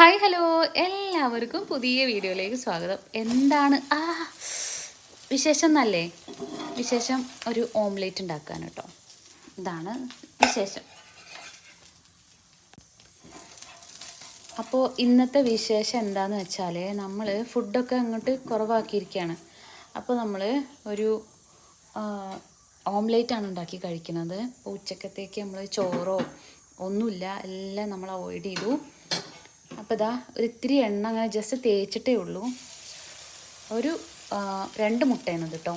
Hi hello എല്ലാവർക്കും പുതിയ വീഡിയോയിലേക്ക് സ്വാഗതം. എന്താണ് വിശേഷം എന്നല്ലേ? വിശേഷം ഒരു ഓംലേറ്റ് ഉണ്ടാക്കാൻ കേട്ടോ. ഇതാണ് വിശേഷം. അപ്പോൾ ഇന്നത്തെ വിശേഷം എന്താണെന്ന് വെച്ചാൽ നമ്മൾ ഫുഡൊക്കെ അങ്ങോട്ട് കുറവാക്കിയിരിക്കുകയാണ്. അപ്പോൾ നമ്മൾ ഒരു ഓംലേറ്റാണ് ഉണ്ടാക്കി കഴിക്കുന്നത്. ഉച്ചക്കത്തേക്ക് നമ്മൾ ചോറോ ഒന്നുമില്ല, എല്ലാം നമ്മൾ അവോയ്ഡ് ചെയ്തു. അപ്പോൾ ഇതാ ഒരിത്തിരി എണ്ണ അങ്ങനെ ജസ്റ്റ് തേച്ചിട്ടേ ഉള്ളൂ. ഒരു 2 മുട്ടയാണ് കേട്ടോ,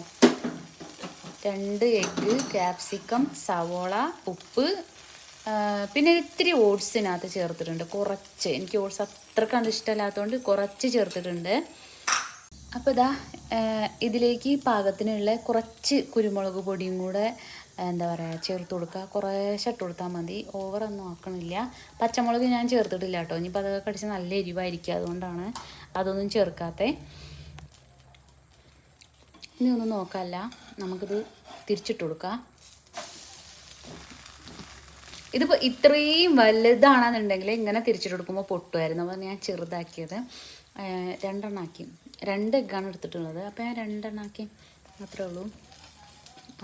2 എഗ്ഗ്, ക്യാപ്സിക്കം, സവോള, ഉപ്പ്, പിന്നെ ഇത്തിരി ഓട്സിനകത്ത് ചേർത്തിട്ടുണ്ട്. കുറച്ച്, എനിക്ക് ഓട്സ് അത്ര കണ്ട് ഇഷ്ടമല്ലാത്തതുകൊണ്ട് കുറച്ച് ചേർത്തിട്ടുണ്ട്. അപ്പോൾ ഇതാ ഇതിലേക്ക് പാകത്തിനുള്ള കുറച്ച് കുരുമുളക് പൊടിയും കൂടെ എന്താ പറയുക ചേർത്ത് കൊടുക്കുക. കുറേശ്ശെ ഇട്ട് കൊടുത്താൽ മതി, ഓവറൊന്നും ആക്കണില്ല. പച്ചമുളക് ഞാൻ ചേർത്തിട്ടില്ല കേട്ടോ, ഇനിയിപ്പോൾ അതൊക്കെ കടിച്ച് നല്ല എരിവായിരിക്കും, അതുകൊണ്ടാണ് അതൊന്നും ചേർക്കാത്തത്. ഇനി ഒന്നും നോക്കാമല്ല, നമുക്കിത് തിരിച്ചിട്ട് കൊടുക്കാം. ഇതിപ്പോൾ ഇത്രയും വലുതാണെന്നുണ്ടെങ്കിൽ ഇങ്ങനെ തിരിച്ചിട്ട് കൊടുക്കുമ്പോൾ പൊട്ടുമായിരുന്നു. അപ്പോൾ ഞാൻ ചെറുതാക്കിയത് 2 എണ്ണാക്കി. 2 എഗ്ഗാണ് എടുത്തിട്ടുള്ളത്, അപ്പോൾ ഞാൻ 2 എണ്ണാക്കി അത്രേ ഉള്ളൂ.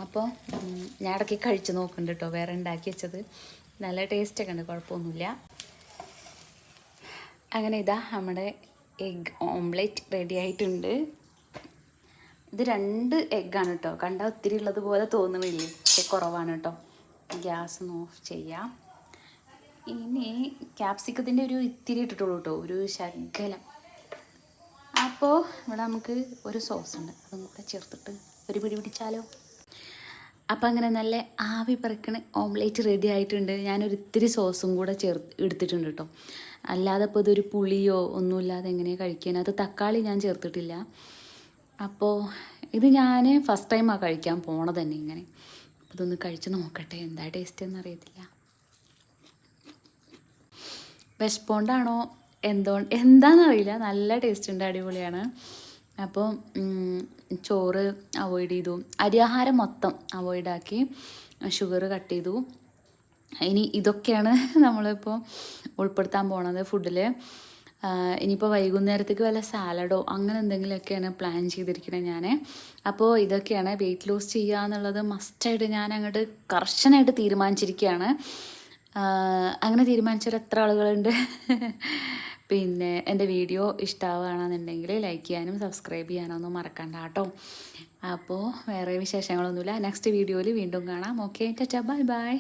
അപ്പോൾ ഞാൻ ഇടയ്ക്ക് കഴിച്ച് നോക്കുന്നുണ്ട് കേട്ടോ, വേറെ ഉണ്ടാക്കി വെച്ചത് നല്ല ടേസ്റ്റൊക്കെ ഉണ്ട്, കുഴപ്പമൊന്നുമില്ല. അങ്ങനെ ഇതാ നമ്മുടെ എഗ് ഓംലെറ്റ് റെഡി ആയിട്ടുണ്ട്. ഇത് 2 എഗ്ഗാണ് കേട്ടോ, കണ്ടാൽ ഒത്തിരി ഉള്ളതുപോലെ തോന്നുന്നില്ലേ, പക്ഷേ കുറവാണ് കേട്ടോ. ഗ്യാസ് ഒന്ന് ഓഫ് ചെയ്യാം. ഇനി ക്യാപ്സിക്കത്തിൻ്റെ ഒരു ഇത്തിരി ഇട്ടിട്ടുള്ളൂ കേട്ടോ, ഒരു ശകലം. അപ്പോൾ ഇവിടെ നമുക്ക് ഒരു സോസ് ഉണ്ട്, അതും കൂടെ ചേർത്തിട്ട് ഒരു പിടി പിടിച്ചാലോ. അപ്പം അങ്ങനെ നല്ല ആവി പറക്കണ ഓംലേറ്റ് റെഡി ആയിട്ടുണ്ട്. ഞാനൊരു ഇത്തിരി സോസും കൂടെ എടുത്തിട്ടുണ്ട് കേട്ടോ, അല്ലാതെ ഇപ്പോൾ ഇതൊരു പുളിയോ ഒന്നുമില്ലാതെ എങ്ങനെയാണ് കഴിക്കാൻ. അത് തക്കാളി ഞാൻ ചേർത്തിട്ടില്ല. അപ്പോൾ ഇത് ഞാൻ ഫസ്റ്റ് ടൈമാണ് കഴിക്കാൻ പോണത് തന്നെ ഇങ്ങനെ. അപ്പോൾ ഇതൊന്ന് കഴിച്ച് നോക്കട്ടെ, എന്താ ടേസ്റ്റ് എന്നറിയത്തില്ല. വിശപ്പുകൊണ്ടാണോ എന്താണെന്നറിയില്ല, നല്ല ടേസ്റ്റ് ഉണ്ട്, അടിപൊളിയാണ്. അപ്പോൾ ചോറ് അവോയ്ഡ് ചെയ്തു, അരിയാഹാരം മൊത്തം അവോയ്ഡാക്കി, ഷുഗർ കട്ട് ചെയ്തു. ഇനി ഇതൊക്കെയാണ് നമ്മളിപ്പോൾ ഉൾപ്പെടുത്താൻ പോണത് ഫുഡിൽ. ഇനിയിപ്പോൾ വൈകുന്നേരത്തേക്ക് വല്ല സാലഡോ അങ്ങനെ എന്തെങ്കിലുമൊക്കെയാണ് പ്ലാൻ ചെയ്തിരിക്കുന്നത് ഞാൻ. അപ്പോൾ ഇതൊക്കെയാണ്, വെയിറ്റ് ലോസ് ചെയ്യുക എന്നുള്ളത് മസ്റ്റായിട്ട് ഞാൻ അങ്ങോട്ട് കർശനമായിട്ട് തീരുമാനിച്ചിരിക്കുകയാണ്. അങ്ങനെ തീരുമാനിച്ചവർ എത്ര ആളുകളുണ്ട്? പിന്നെ എൻ്റെ വീഡിയോ ഇഷ്ടമാവുകയാണെന്നുണ്ടെങ്കിൽ ലൈക്ക് ചെയ്യാനും സബ്സ്ക്രൈബ് ചെയ്യാനൊന്നും മറക്കണ്ട കേട്ടോ. അപ്പോൾ വേറെ വിശേഷങ്ങളൊന്നുമില്ല, നെക്സ്റ്റ് വീഡിയോയിൽ വീണ്ടും കാണാം. Okay, Tata, bye bye.